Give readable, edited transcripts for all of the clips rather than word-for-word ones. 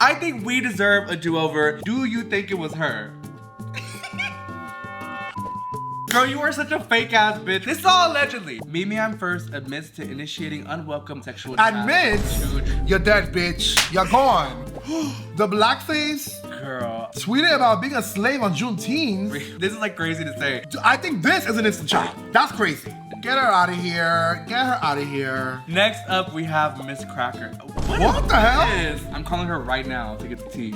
I think we deserve a do-over. Do you think it was her? Girl, you are such a fake ass bitch. This is all allegedly. Mimi Imfurst admits to initiating unwelcome sexual Admits? You're dead, bitch. You're gone. The blackface? Girl. Tweeted about being a slave on Juneteenth. This is like crazy to say. I think this is an instant chop. That's crazy. Get her out of here. Get her out of here. Next up, we have Miz Cracker. What the hell? I'm calling her right now to get the tea.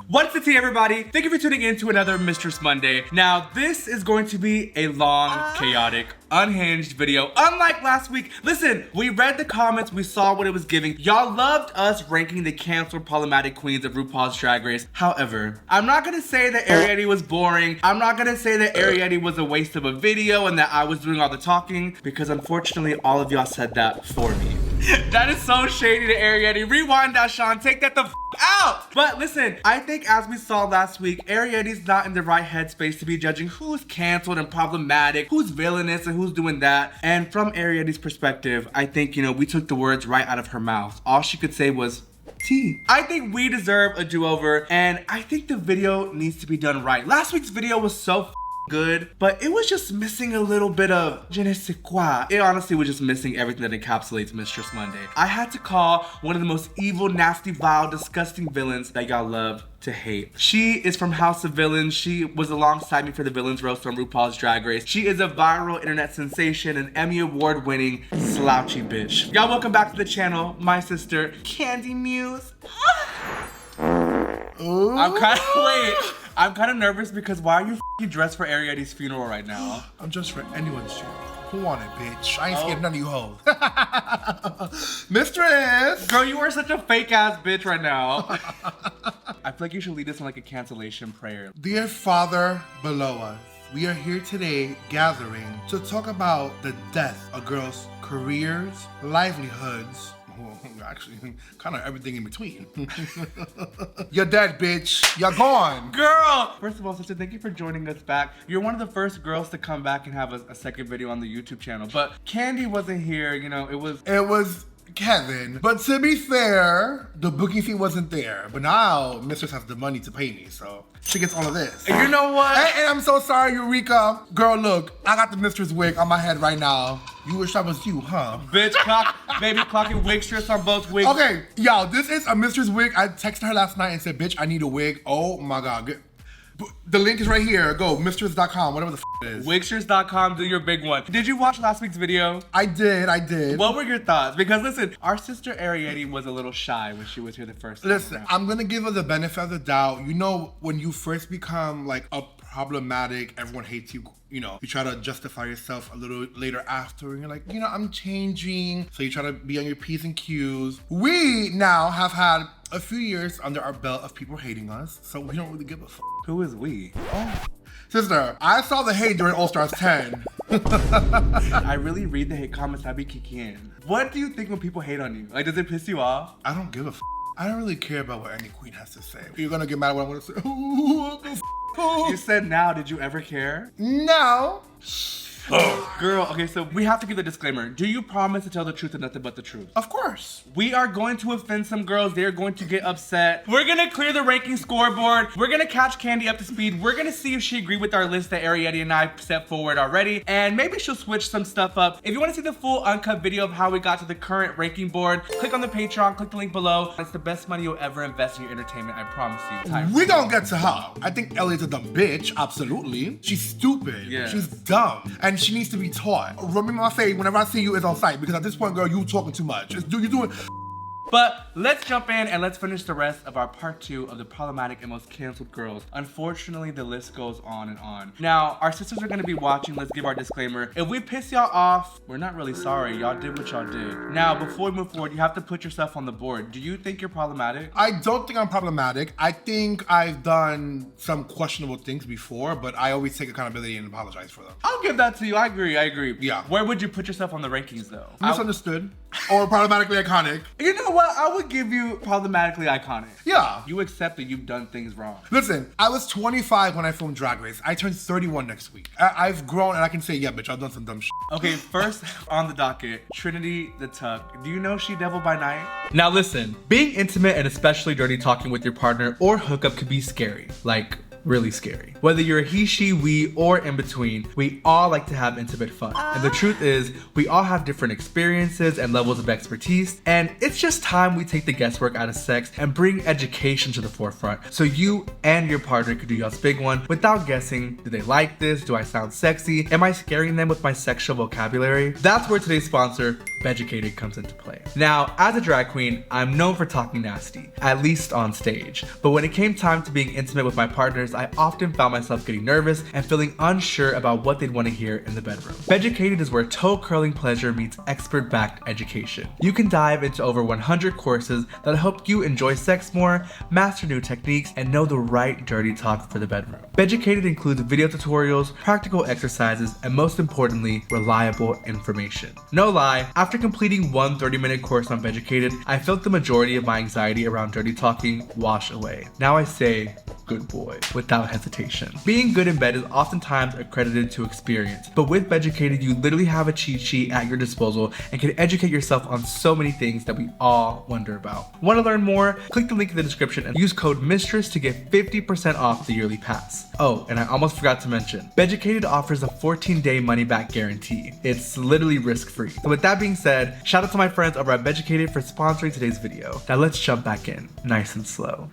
What's the tea, everybody? Thank you for tuning in to another Mistress Monday. Now, this is going to be a long, chaotic, unhinged video. Unlike last week, listen, we read the comments, we saw what it was giving. Y'all loved us ranking the canceled problematic queens of RuPaul's Drag Race. However, I'm not gonna say that Ariete was boring. I'm not gonna say that Ariete was a waste of a video and that I was doing all the talking, because unfortunately, all of y'all said that for me. That is so shady to Ariete. Rewind that, Sean. Take that the f out. But listen, I think as we saw last week, Ariete's not in the right headspace to be judging who's canceled and problematic, who's villainous and who's doing that. And from Ariete's perspective, I think, we took the words right out of her mouth. All she could say was, tea. I think we deserve a do-over, and I think the video needs to be done right. Last week's video was so good, but it was just missing a little bit of je ne sais quoi. It honestly was just missing everything that encapsulates Mistress Monday. I had to call one of the most evil, nasty, vile, disgusting villains that y'all love to hate. She is from House of Villains. She was alongside me for the Villains Roast on RuPaul's Drag Race. She is a viral internet sensation, an Emmy Award winning slouchy bitch. Y'all welcome back to the channel, my sister, Kandy Muse. I'm kind of nervous because why are you dressed for Ariete's funeral right now? I'm dressed for anyone's funeral. Who want it, bitch? I ain't scared of none of you hoes. Mistress! Girl, you are such a fake ass bitch right now. I feel like you should lead us in like a cancellation prayer. Dear Father below us, we are here today gathering to talk about the death of girls' careers, livelihoods, well, actually, kind of everything in between. You're dead, bitch. You're gone. Girl! First of all, sister, thank you for joining us back. You're one of the first girls to come back and have a second video on the YouTube channel. But Kandy wasn't here, it was Kevin. But to be fair, the booking fee wasn't there. But now, Mistress has the money to pay me, so she gets all of this. And you know what? And I'm so sorry, Eureka. Girl, look, I got the Mistress wig on my head right now. You wish that was you, huh? Bitch, clocking Wigstress on both wigs. Okay, y'all, this is a Mistress wig. I texted her last night and said, bitch, I need a wig. Oh my God. The link is right here. Go, mistress.com, whatever the it is. Wigstress.com, do your big one. Did you watch last week's video? I did. What were your thoughts? Because listen, our sister Ariete was a little shy when she was here the first time. Listen, I'm gonna give her the benefit of the doubt. When you first become like a problematic, everyone hates you, you try to justify yourself a little later after, and you're like, I'm changing. So you try to be on your P's and Q's. We now have had a few years under our belt of people hating us, so we don't really give a f. Who is we? Oh. Sister, I saw the hate during All Stars 10. I really read the hate comments that be kicking in. What do you think when people hate on you? Like, does it piss you off? I don't give a f. I don't really care about what any queen has to say. You're gonna get mad at what I'm gonna say. What the f? You said now, did you ever care? No. Girl, okay, so we have to give the disclaimer. Do you promise to tell the truth and nothing but the truth? Of course. We are going to offend some girls. They're going to get upset. We're gonna clear the ranking scoreboard. We're gonna catch Kandy up to speed. We're gonna see if she agreed with our list that Ariete and I set forward already. And maybe she'll switch some stuff up. If you wanna see the full uncut video of how we got to the current ranking board, click on the Patreon, click the link below. It's the best money you'll ever invest in your entertainment, I promise you. We gonna get to her. I think Ellie's a dumb bitch, absolutely. She's stupid. Yeah. She's dumb. And she needs to be taught. Rub me in my face whenever I see you is on site, because at this point, girl, you talking too much. You're doing. But let's jump in and let's finish the rest of our part 2 of the problematic and most canceled girls. Unfortunately, the list goes on and on. Now, our sisters are gonna be watching. Let's give our disclaimer. If we piss y'all off, we're not really sorry. Y'all did what y'all did. Now, before we move forward, you have to put yourself on the board. Do you think you're problematic? I don't think I'm problematic. I think I've done some questionable things before, but I always take accountability and apologize for them. I'll give that to you. I agree. Yeah. Where would you put yourself on the rankings, though? Misunderstood or problematically iconic. You know what? I would give you problematically iconic. Yeah. You accept that you've done things wrong. Listen, I was 25 when I filmed Drag Race. I turned 31 next week. I've grown and I can say, yeah, bitch, I've done some dumb shit. Okay, first on the docket, Trinity the Tuck. Do you know she devil by night? Now listen, being intimate and especially dirty talking with your partner or hookup could be scary. Like, really scary. Whether you're a he, she, we, or in between, we all like to have intimate fun. And the truth is, we all have different experiences and levels of expertise, and it's just time we take the guesswork out of sex and bring education to the forefront so you and your partner could do y'all's big one without guessing, do they like this? Do I sound sexy? Am I scaring them with my sexual vocabulary? That's where today's sponsor, Beducated, comes into play. Now, as a drag queen, I'm known for talking nasty, at least on stage. But when it came time to being intimate with my partners, I often found myself getting nervous and feeling unsure about what they'd want to hear in the bedroom. Beducated is where toe curling pleasure meets expert-backed education. You can dive into over 100 courses that'll help you enjoy sex more, master new techniques, and know the right dirty talk for the bedroom. Beducated includes video tutorials, practical exercises, and most importantly, reliable information. No lie, after completing one 30-minute course on Beducated, I felt the majority of my anxiety around dirty talking wash away. Now I say, good boy, without hesitation. Being good in bed is oftentimes accredited to experience, but with Beducated, you literally have a cheat sheet at your disposal and can educate yourself on so many things that we all wonder about. Want to learn more? Click the link in the description and use code Mistress to get 50% off the yearly pass. Oh, and I almost forgot to mention, Beducated offers a 14-day money-back guarantee. It's literally risk-free. So with that being said, shout out to my friends over at Beducated for sponsoring today's video. Now let's jump back in, nice and slow.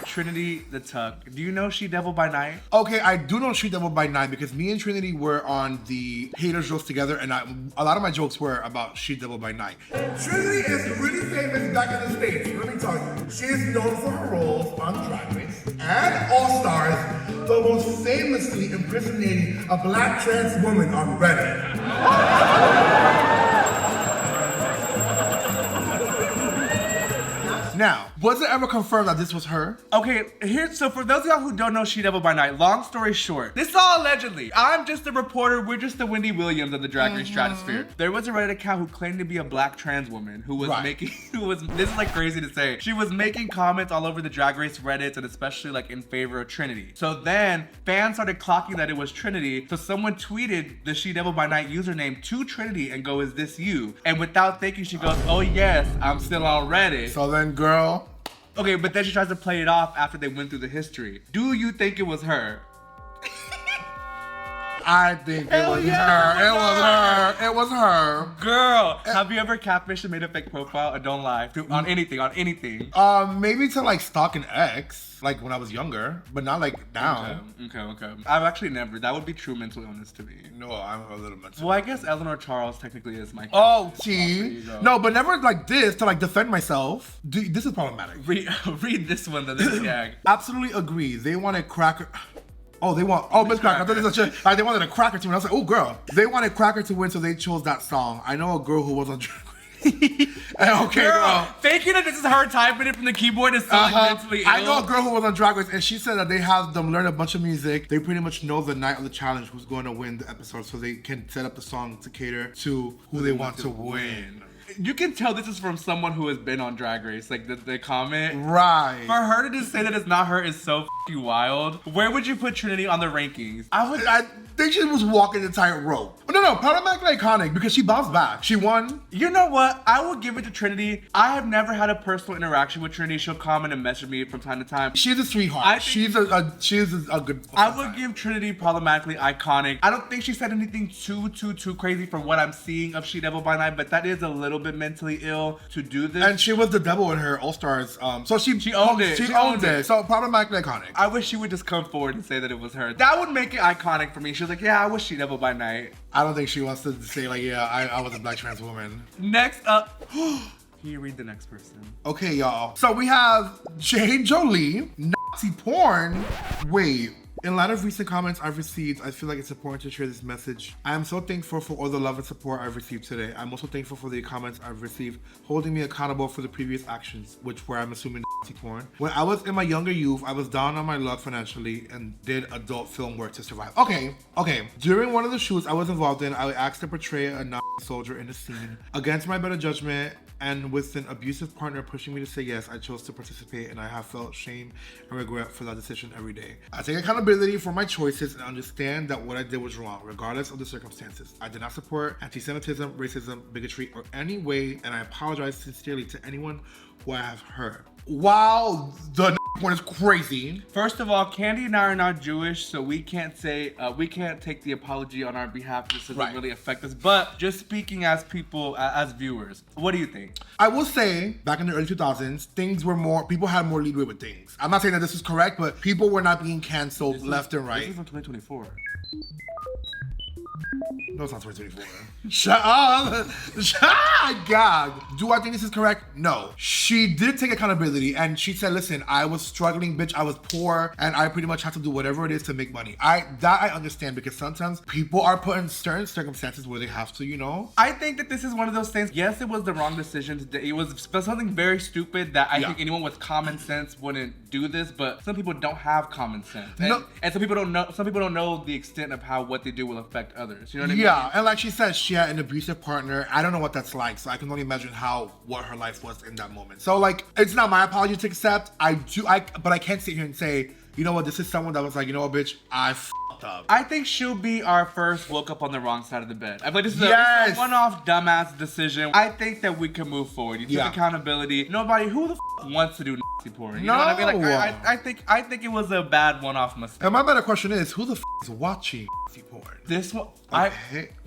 Trinity the Tuck. Do you know she devil by night? Okay, I do know She Devil by Night because me and Trinity were on the haters jokes together, and a lot of my jokes were about She Devil by Night. Trinity is really famous back in the States. Let me tell you, she is known for her roles on Drag Race and All Stars, though most famously impersonating a black trans woman on Reddit. Now, was it ever confirmed that this was her? Okay, so for those of y'all who don't know She Devil by Night, long story short, this is all allegedly. I'm just a reporter, we're just the Wendy Williams of the Drag Race stratosphere. There was a Reddit account who claimed to be a black trans woman who was this is like crazy to say. She was making comments all over the Drag Race Reddits and especially like in favor of Trinity. So then fans started clocking that it was Trinity. So someone tweeted the She Devil by Night username to Trinity and go, is this you? And without thinking, she goes, oh yes, I'm still on Reddit. So then, girl. Okay, but then she tries to play it off after they went through the history. Do you think it was her? I think it was her. It was her. It was her. Girl, have you ever catfished and made a fake profile? And don't lie. On anything, on anything. Maybe to like stalk an ex, like when I was younger, but not like now. Okay. I've actually never. That would be true mental illness to me. No, I'm a little mental. Well, I guess ELEANOR Charles technically is my Oh, see? No, but never like this to like defend myself. This is problematic. Read this one, the this gag. Absolutely agree. They wanted Cracker. Oh, Miz Cracker. I thought this was like they wanted a Cracker to win. I was like, oh, girl. They wanted Cracker to win, so they chose that song. I know a girl who was on Drag Race. Okay, girl. Thinking that this is her typing it from the keyboard is so mentally ill. I know a girl who was on Drag Race, and she said that they have them learn a bunch of music. They pretty much know the night of the challenge who's going to win the episode, so they can set up the song to cater to who they want to win. You can tell this is from someone who has been on Drag Race, like the comment. Right. For her to just say that it's not her is so f***ing wild. Where would you put Trinity on the rankings? I think she was walking the tightrope. No, problematically iconic because she bounced back. She won. You know what? I will give it to Trinity. I have never had a personal interaction with Trinity. She'll comment and message me from time to time. She's a sweetheart. She's a good. I would give Trinity problematically iconic. I don't think she said anything too crazy from what I'm seeing of She Devil by Night, but that is a little bit mentally ill to do this. And she was the devil in her All Stars. So she owned it. She owned it. So problematically iconic. I wish she would just come forward and say that it was her. That would make it iconic for me. She was like, yeah, I was She Devil by Night. I don't think she wants to say like, yeah, I was a black trans woman. Next up. Can you read the next person? Okay, y'all. So we have Jade Jolie, Nazi porn. Wait. In light of recent comments I've received, I feel like it's important to share this message. I am so thankful for all the love and support I've received today. I'm also thankful for the comments I've received holding me accountable for the previous actions, which were, I'm assuming, porn. When I was in my younger youth, I was down on my luck financially and did adult film work to survive. Okay. During one of the shoots I was involved in, I asked to portray a Nazi soldier in the scene. Against my better judgment And with an abusive partner pushing me to say yes, I chose to participate, and I have felt shame and regret for that decision every day. I take accountability for my choices and understand that what I did was wrong, regardless of the circumstances. I did not support anti-Semitism, racism, bigotry, or any way, and I apologize sincerely to anyone who I have hurt. Wow, the point is crazy. First of all, Kandy and I are not Jewish, so we can't say, we can't take the apology on our behalf. This doesn't really affect us. But just speaking as people, as viewers, what do you think? I will say, back in the early 2000s, people had more leeway with things. I'm not saying that this is correct, but people were not being canceled left and right. This is from 2024. No, it's not 2024. Shut up! God. Do I think this is correct? No. She did take accountability and she said, listen, I was struggling, bitch. I was poor and I pretty much have to do whatever it is to make money. I understand because sometimes people are put in certain circumstances where they have to, you know? I think that this is one of those things. Yes, it was the wrong decision. It was something very stupid that I think anyone with common sense wouldn't do this, but some people don't have common sense. And some people don't know the extent of how what they do will affect others. You know what I mean? Yeah, and like she said, she had an abusive partner. I don't know what that's like, so I can only imagine what her life was in that moment. So like, it's not my apology to accept. But I can't sit here and say, you know what, this is someone that was like, you know what, bitch, I f***ed up. I think she'll be our first woke up on the wrong side of the bed. I feel like this is a one-off dumbass decision. I think that we can move forward. You took accountability. Nobody, who the f*** wants to do nasty porn? You know what I mean? Like, I think it was a bad one-off mistake. And my better question is, who the f*** is watching nasty porn? This one,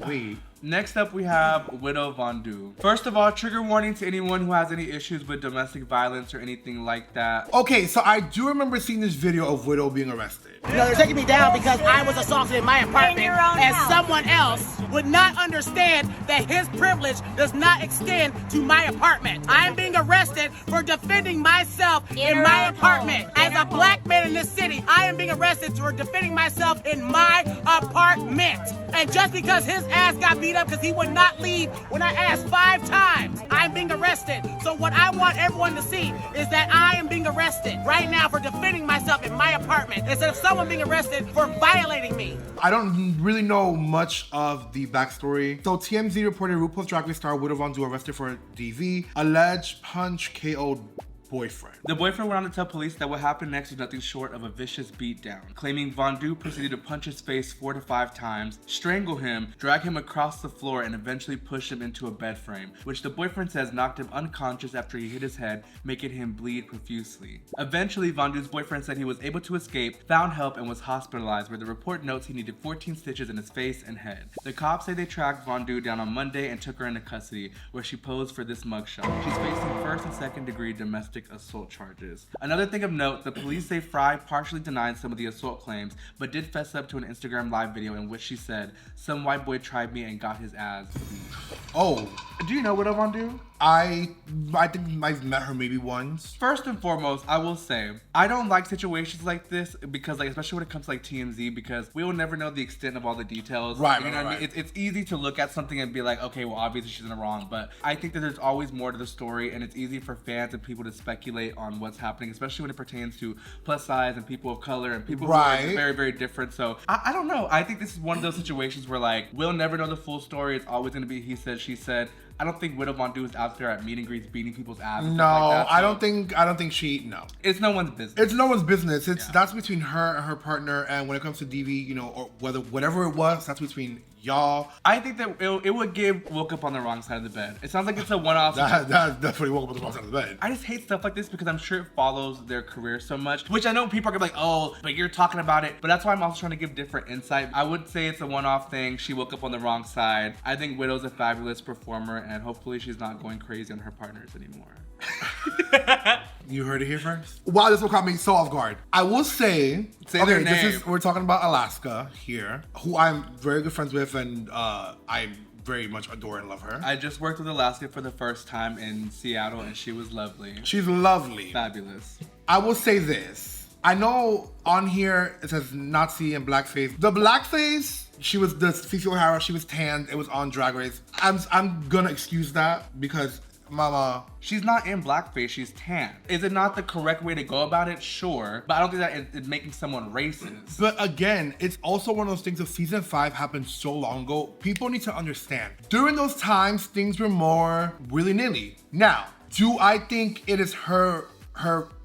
wait. Next up, we have Widow Von Du. First of all, trigger warning to anyone who has any issues with domestic violence or anything like that. Okay, so I do remember seeing this video of Widow being arrested. You know, they're taking me down because I was assaulted in my apartment, and someone else would not understand that his privilege does not extend to my apartment. I am being arrested for defending myself in my apartment. As a black man in this city, I am being arrested for defending myself in my apartment. And just because his ass got beat up because he would not leave when I asked 5 times, I'm being arrested. So what I want everyone to see is that I am being arrested right now for defending myself in my apartment instead of someone being arrested for violating me. I don't really know much of the backstory. So TMZ reported RuPaul's Drag Race star Widow Von Du arrested for DV, alleged punch KO'd boyfriend. The boyfriend went on to tell police that what happened next was nothing short of a vicious beatdown, claiming Von Du proceeded to punch his face 4 to 5 times, strangle him, drag him across the floor, and eventually push him into a bed frame, which the boyfriend says knocked him unconscious after he hit his head, making him bleed profusely. Eventually, Von Du's boyfriend said he was able to escape, found help, and was hospitalized, where the report notes he needed 14 stitches in his face and head. The cops say they tracked Von Du down on Monday and took her into custody, where she posed for this mugshot. She's facing 1st and 2nd degree domestic assault charges. Another thing of note, the police say Fry partially denied some of the assault claims, but did fess up to an Instagram live video in which she said, "Some white boy tried me and got his ass beat." Oh. Do you know Widow Von Du? I think I've met her maybe once. First and foremost, I will say, I don't like situations like this because, like, especially when it comes to like TMZ, because we will never know the extent of all the details. Right, you know what I mean? It's easy to look at something and be like, okay, well, obviously she's in the wrong, but I think that there's always more to the story, and it's easy for fans and people to speculate on what's happening, especially when it pertains to plus size and people of color and people who are very, very different. So I don't know. I think this is one of those situations where, like, we'll never know the full story. It's always going to be he said, she said. I don't think Widow Von Du is out there at meet and greets beating people's asses. No, like that, so I don't think she. No, it's no one's business. It's no one's business. That's between her and her partner. And when it comes to DV, you know, or whatever it was, that's between y'all. I think that it would give woke up on the wrong side of the bed. It sounds like it's a one-off. That definitely woke up on the wrong side of the bed. I just hate stuff like this because I'm sure it follows their career so much, which I know people are gonna be like, oh, but you're talking about it. But that's why I'm also trying to give different insight. I would say it's a one-off thing. She woke up on the wrong side. I think Widow's a fabulous performer, and hopefully she's not going crazy on her partners anymore. You heard it here first. Wow, this will caught me so off guard. I will say their name. We're talking about Alaska here, who I'm very good friends with, and I very much adore and love her. I just worked with Alaska for the first time in Seattle, and she was lovely. She's lovely. Fabulous. I will say this. I know on here it says Nazi and blackface. The blackface, she was the Cece O'Hara, she was tanned, it was on Drag Race. I'm gonna excuse that because mama. She's not in blackface, she's tan. Is it not the correct way to go about it? Sure. But I don't think that it's making someone racist. But again, it's also one of those things of season 5 happened so long ago. People need to understand. During those times, things were more willy-nilly. Now, do I think it is her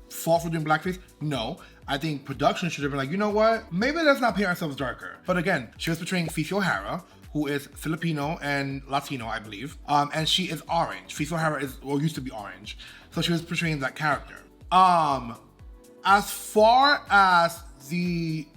fault for doing blackface? No. I think production should have been like, you know what? Maybe let's not paint ourselves darker. But again, she was portraying Fifi O'Hara, who is Filipino and Latino, I believe. And she is orange. Fifi O'Hara used to be orange. So she was portraying that character. As far as the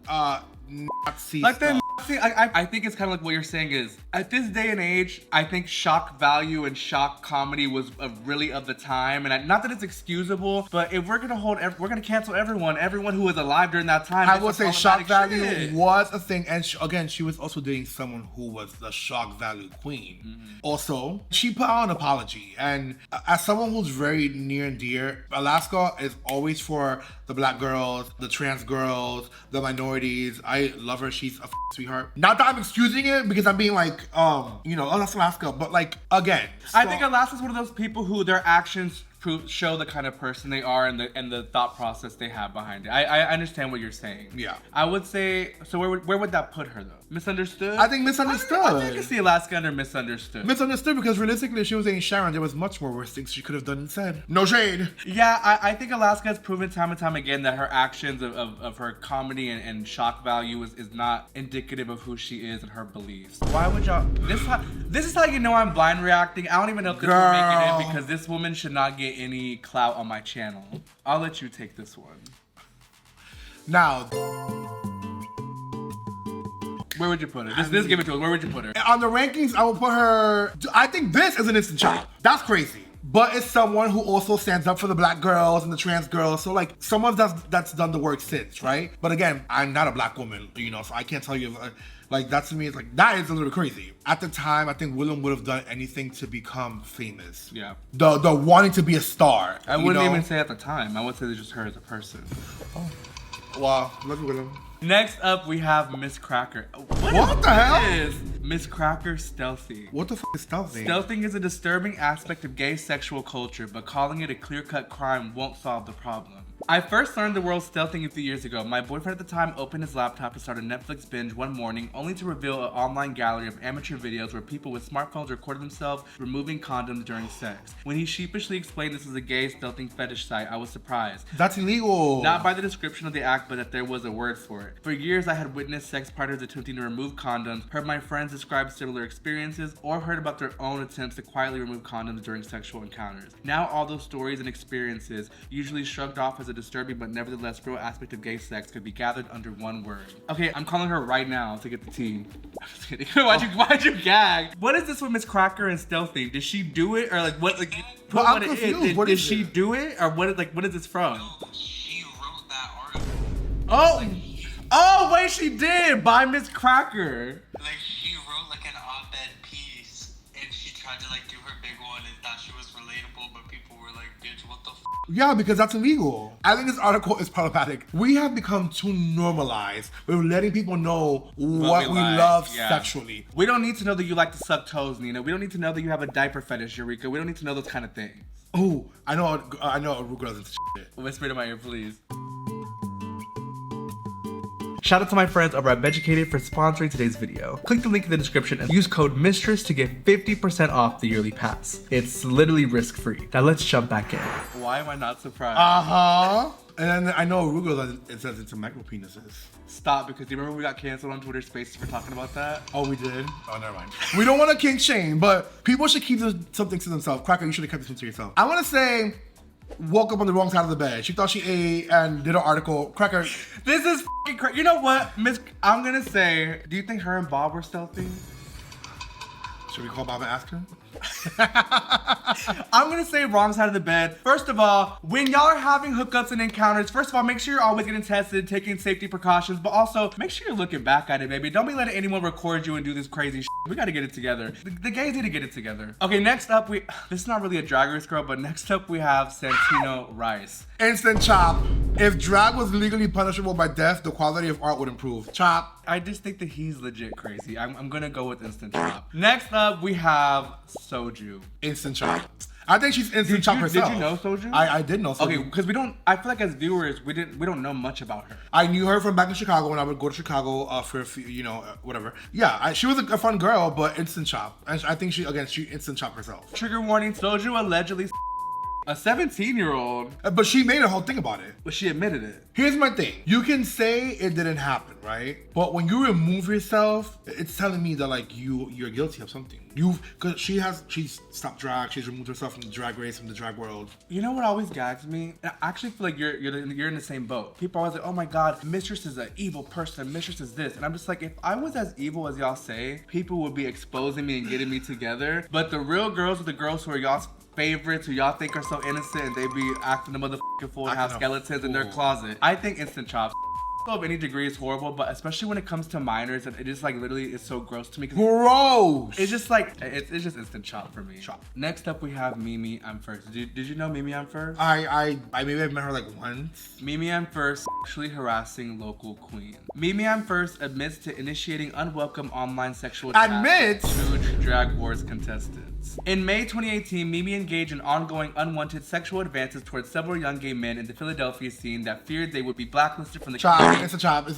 Nazi like stuff, I think it's kind of like what you're saying is, at this day and age, I think shock value and shock comedy was really of the time. And not that it's excusable, but if we're gonna cancel everyone who was alive during that time. I would say shock value was a thing. And again, she was also dating someone who was the shock value queen. Mm-hmm. Also, she put out an apology. And as someone who's very near and dear, Alaska is always for the black girls, the trans girls, the minorities. I love her. She's a sweetheart. Not that I'm excusing it because I'm being like, oh, that's Alaska. But like, again. I think Alaska's one of those people who their actions show the kind of person they are and the thought process they have behind it. I understand what you're saying. Yeah. I would say, so where would that put her though? Misunderstood? I think misunderstood. I think I can see Alaska under misunderstood. Misunderstood because realistically, if she was dating Sharon, there was much more worse things she could have done and said. No shade. Yeah, I think Alaska has proven time and time again that her actions of her comedy and shock value is not indicative of who she is and her beliefs. Why would y'all, this is how you know I'm blind reacting. I don't even know if this is making it because this woman should not get any clout on my channel. I'll let you take this one. Now, where would you put her? Just give it to us. Where would you put her? On the rankings, I will put her. I think this is an instant chop. That's crazy. But it's someone who also stands up for the black girls and the trans girls. So like someone that's done the work since, right? But again, I'm not a black woman, so I can't tell you. Like that to me is like, that is a little crazy. At the time, I think Willam would have done anything to become famous. Yeah. The wanting to be a star. I wouldn't even say at the time. I would say it's just her as a person. Oh. Wow, love you, Willam. Next up, we have Miz Cracker. What the hell? Is Miz Cracker stealthy? What the f is stealthing? Stealthing is a disturbing aspect of gay sexual culture, but calling it a clear-cut crime won't solve the problem. I first learned the word stealthing a few years ago. My boyfriend at the time opened his laptop to start a Netflix binge one morning, only to reveal an online gallery of amateur videos where people with smartphones recorded themselves removing condoms during sex. When he sheepishly explained this was a gay stealthing fetish site, I was surprised. That's illegal. Not by the description of the act, but that there was a word for it. For years, I had witnessed sex partners attempting to remove condoms, heard my friends describe similar experiences, or heard about their own attempts to quietly remove condoms during sexual encounters. Now, all those stories and experiences, usually shrugged off as a disturbing but nevertheless real aspect of gay sex, could be gathered under one word. Okay, I'm calling her right now to get the tea. I'm just kidding. Why'd you gag? What is this with Miz Cracker and stealthing? Did she do it, or like what? Like, well, I'm confused. Did she do it, or what? Like, what is this from? No, she wrote that article. Oh, wait, she did by Miz Cracker. Like she wrote like an op-ed piece, and she tried to like do her big one and thought she was relatable, but people were like, "Bitch, what the f?" Yeah, because that's illegal. I think this article is problematic. We have become too normalized. We're letting people know what we love sexually. We don't need to know that you like to suck toes, Nina. We don't need to know that you have a diaper fetish, Eureka. We don't need to know those kind of things. Oh, I know a Ru girl's into shit. Whisper in my ear, please. Shout out to my friends over at Beducated for sponsoring today's video. Click the link in the description and use code Mistress to get 50% off the yearly pass. It's literally risk-free. Now let's jump back in. Why am I not surprised? And then I know Arugula, it says it's a micro penises. Stop, because do you remember we got canceled on Twitter Spaces for talking about that? Oh, we did? Oh, never mind. We don't want to kink shame, but people should keep something to themselves. Cracker, you should have kept this one to yourself. I want to say, woke up on the wrong side of the bed. She thought she ate and did an article. Cracker. This is f***ing crazy. You know what, I'm gonna say, do you think her and Bob were stealthy? Should we call Bob and ask her? I'm gonna say wrong side of the bed. First of all, when y'all are having hookups and encounters, first of all, make sure you're always getting tested, taking safety precautions, but also make sure you're looking back at it, baby. Don't be letting anyone record you and do this crazy shit. We gotta get it together. The gays need to get it together. Okay, next up, this is not really a drag race girl, but next up we have Santino Rice. Instant chop. If drag was legally punishable by death, the quality of art would improve. Chop. I just think that he's legit crazy. I'm gonna go with instant chop. Next up, we have Soju. Instant chop. I think she's instant chop herself. Did you know Soju? I did know Soju. Okay, because I feel like as viewers, we don't know much about her. I knew her from back in Chicago when I would go to Chicago for a few, whatever. Yeah, she was a fun girl, but instant chop. And I think she instant chop herself. Trigger warning, Soju allegedly a 17-year-old. But she made a whole thing about it. But she admitted it. Here's my thing. You can say it didn't happen, right? But when you remove yourself, it's telling me that like you're guilty of something. Because she's stopped drag. She's removed herself from the drag race, from the drag world. You know what always gags me? I actually feel like you're in the same boat. People are always like, oh my God, Mistress is an evil person. Mistress is this. And I'm just like, if I was as evil as y'all say, people would be exposing me and getting me together. But the real girls are the girls who are y'all's favorites, who y'all think are so innocent, and they be acting a motherfucking fool and have skeletons in their closet. I think instant chops of any degree is horrible, but especially when it comes to minors, and it just like literally is so gross to me. Gross! It's just like, it's just instant chop for me. Chop. Next up we have Mimi Imfurst. Did you know Mimi Imfurst? I maybe I've met her like once. Mimi Imfurst sexually harassing local queen. Mimi Imfurst admits to initiating unwelcome online sexual attacks to Drag Wars contestants. In May 2018, Mimi engaged in ongoing unwanted sexual advances towards several young gay men in the Philadelphia scene that feared they would be blacklisted from the It's a chop.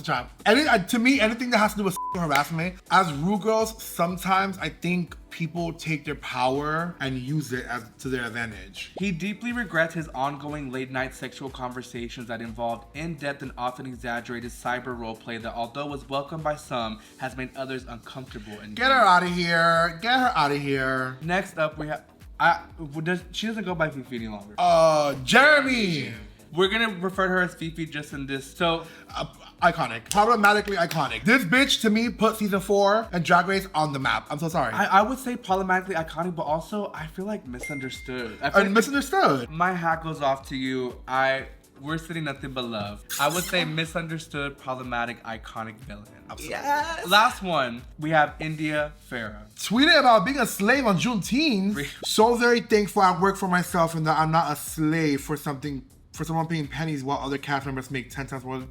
To me, anything that has to do with harassment, as Ru girls, sometimes I think people take their power and use it to their advantage. He deeply regrets his ongoing late-night sexual conversations that involved in-depth and often exaggerated cyber roleplay that, although was welcomed by some, has made others uncomfortable. And Get her out of here. Get her out of here. Next up, we have... she doesn't go by Fifi any longer. Jeremy! We're gonna refer to her as Fifi just in this. So, iconic. Problematically iconic. This bitch, to me, put season 4 and Drag Race on the map. I'm so sorry. I would say problematically iconic, but also I feel like misunderstood. Misunderstood. My hat goes off to you. We're sitting nothing but love. I would say misunderstood, problematic, iconic villain. Absolutely. Yes. Last one, we have India Ferrah. Tweeted about being a slave on Juneteenth. So very thankful I work for myself and that I'm not a slave for someone paying pennies while other cast members make 10 times more.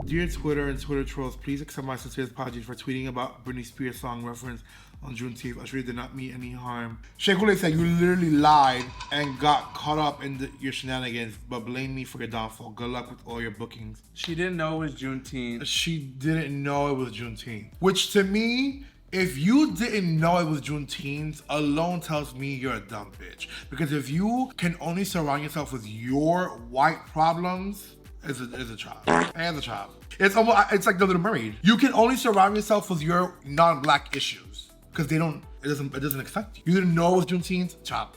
Dear Twitter and Twitter trolls, please accept my sincere apologies for tweeting about Britney Spears song reference on Juneteenth. I really did not mean any harm. Shekule said you literally lied and got caught up in your shenanigans, but blame me for your downfall. Good luck with all your bookings. She didn't know it was Juneteenth. She didn't know it was Juneteenth. Which to me, if you didn't know it was Juneteenth, alone tells me you're a dumb bitch. Because if you can only surround yourself with your white problems, it's a chop. And a chop. It's like The Little Mermaid. You can only surround yourself with your non-black issues. Because it doesn't affect you. You didn't know it was Juneteenth? Chop.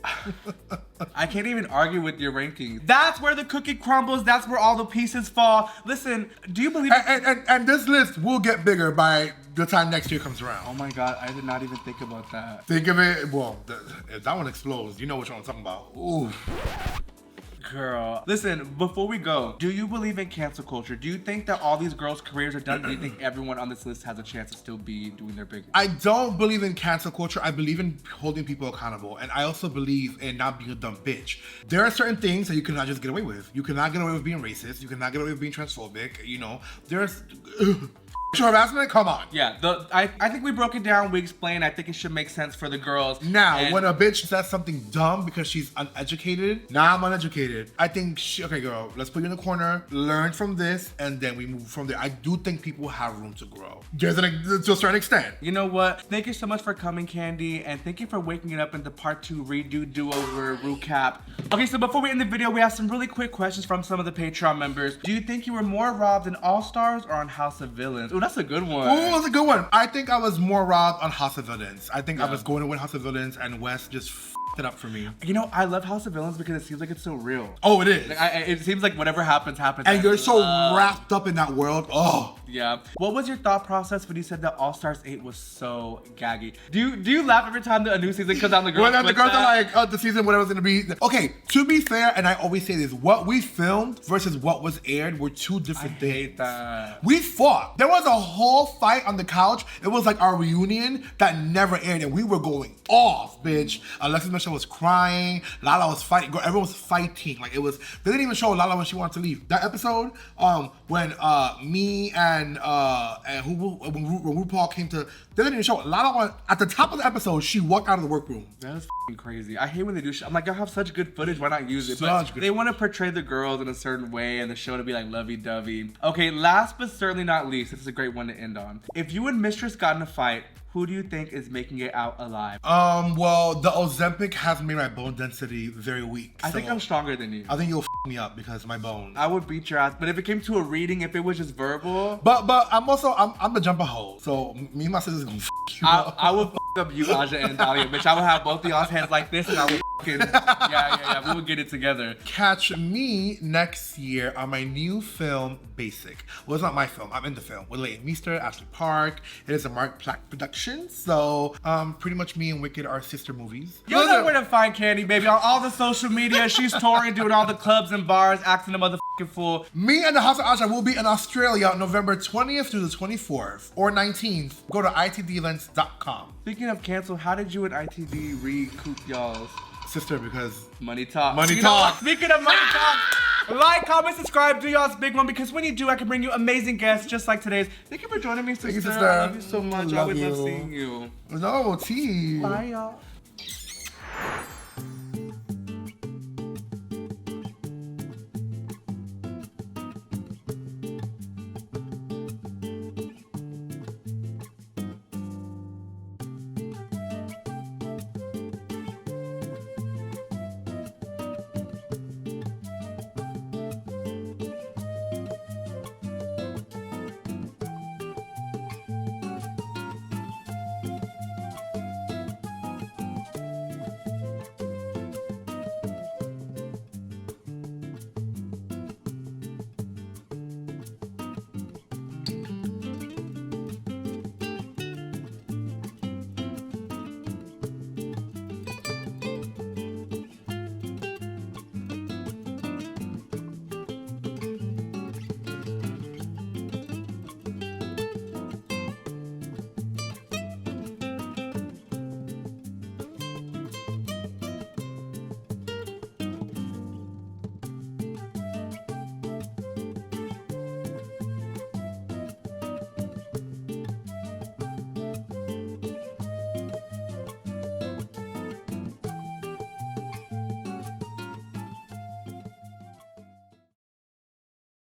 I can't even argue with your rankings. That's where the cookie crumbles. That's where all the pieces fall. Listen, do you believe... And this list will get bigger by the time next year comes around. Oh my God, I did not even think about that. Think of it, well, if that one explodes, you know which one I'm talking about. Ooh. Girl. Listen, before we go, do you believe in cancel culture? Do you think that all these girls' careers are done? Do you think everyone on this list has a chance to still be doing their big... I don't believe in cancel culture. I believe in holding people accountable. And I also believe in not being a dumb bitch. There are certain things that you cannot just get away with. You cannot get away with being racist. You cannot get away with being transphobic. You know, there's... harassment? Come on. Yeah, I think we broke it down. We explained. I think it should make sense for the girls. Now, when a bitch says something dumb because she's uneducated, now I'm uneducated. I think, okay, girl, let's put you in the corner, learn from this, and then we move from there. I do think people have room to grow. To a certain extent. You know what? Thank you so much for coming, Kandy, and thank you for waking it up in the part 2 redo, do-over, recap. Okay, so before we end the video, we have some really quick questions from some of the Patreon members. Do you think you were more robbed in All Stars or on House of Villains? Ooh, that's a good one. Ooh, that's a good one. I think I was more robbed on House of Villains. I think I was going to win House of Villains, and West just it up for me. You know, I love House of Villains because it seems like it's so real. Oh, it is. Like, it seems like whatever happens. And you're so wrapped up in that world. Oh. Yeah. What was your thought process when you said that All Stars 8 was so gaggy? Do you laugh every time a new season comes out? The girls, the girls are like, oh, the season, whatever's gonna be. Okay, to be fair, and I always say this, what we filmed versus what was aired were two different things. I hate that. We fought. There was a whole fight on the couch. It was like our reunion that never aired, and we were going off, bitch. Alexis Michelle was crying. Lala was fighting. Everyone was fighting. Like, it was. They didn't even show Lala when she wanted to leave. That episode, when me and when RuPaul came to They didn't even show it. Lana, at the top of the episode, she walked out of the workroom. That is f***ing crazy. I hate when they do shit. I'm like, y'all have such good footage. Why not use it? Such But good they want to portray the girls in a certain way and the show to be like lovey-dovey. Okay, last but certainly not least, this is a great one to end on. If you and Mistress got in a fight, who do you think is making it out alive? Well, the Ozempic has made my bone density very weak. I think I'm stronger than you. I think you'll f me up because of my bones. I would beat your ass, but if it came to a reading, if it was just verbal, But I'm the jumper hole. So me and my sisters gonna f you up. I would f up you, Aja, and Dahlia, bitch. I would have both of y'all's heads like this, and I would fucking yeah. We would get it together. Catch me next year on my new film, Basic. Well, it's not my film. I'm in the film with Leighton Meester, Ashley Park. It is a Mark Platt production. So, pretty much me and Wicked are sister movies. You know where to find Kandy, baby. On all the social media, she's touring, doing all the clubs and bars, acting a motherfucking fool. Me and the House of Aja will be in Australia November 20th through the 24th or 19th. Go to itdlens.com. Speaking of cancel, how did you and ITV recoup y'all's? Sister, because Money talk. Money You know what? talk. Speaking of money talk, like, comment, subscribe, do y'all's big one, because when you do, I can bring you amazing guests just like today's. Thank you for joining me, sister. Thank you, sister. I love you so much. I Love always love you. seeing you. No, tea. Bye, y'all.